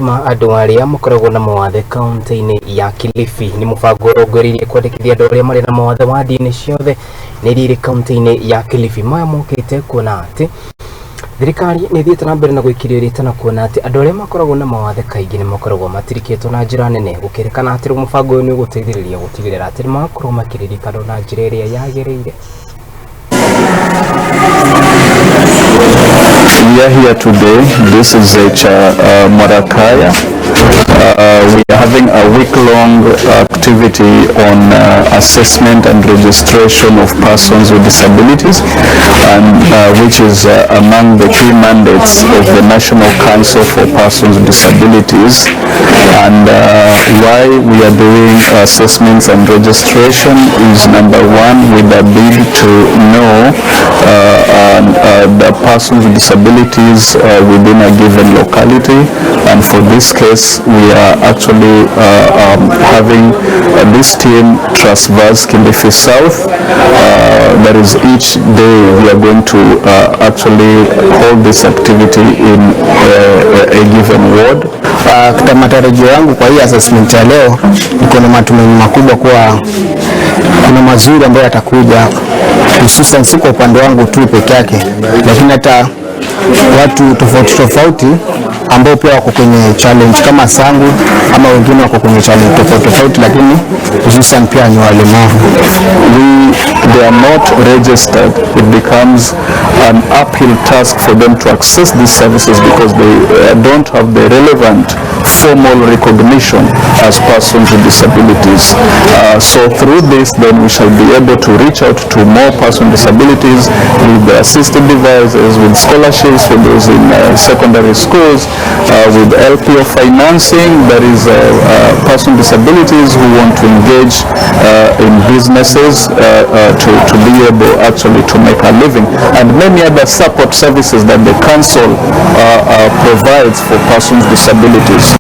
Andu Aria mukoragwo na Mawathe Kaunti-ini ya Kilifi ni mubango Urongoreirie kwandikithia andu aria mari na Mawathe Wadi-ini Ciothe ni Kaunti-ini ya Kilifi maya mokite kuona ati Thirikari ni thiete na mbere na gwikiriria na kuona ati andu aria makoragwo na Mawathe kaingi ni makoragwo matirikitwo na njira nene gukirekana ati mubango ni guteithiriria gutigirira ati makorwo makiririkana na njira iria yagiriire. We are here today. This is Mutaratara. We are having a week-long activity on assessment and registration of persons with disabilities, and which is among the key mandates of the National Council for Persons with Disabilities. And why we are doing assessments and registration is, number one, with a bid to know the persons with disabilities within a given locality. And for this case, we are actually having this team transverse Kilifi South. That is, each day we are going to actually hold this activity in a given ward. Katika matarajio yangu kwa hii assessment ya leo, niko na matumaini makubwa kuwa kuna mazuri ambayo yatakuja, hususan si kwa upande wangu tu peke yake, lakini hata watu tofauti ambao pia wako kwenye challenge kama sangu, ama wengine wako kwenye challenge tofauti, lakini hususan pia ni walemavu. They are not registered. It becomes an uphill task for them to access these services because they don't have the relevant formal recognition as persons with disabilities. So through this, then we shall be able to reach out to more persons with disabilities with the assisted devices, with scholarships for those in secondary schools, with LPO financing. That is persons with disabilities who want to engage in businesses to be able actually to make a living, and many other support services that the council provides for persons with disabilities.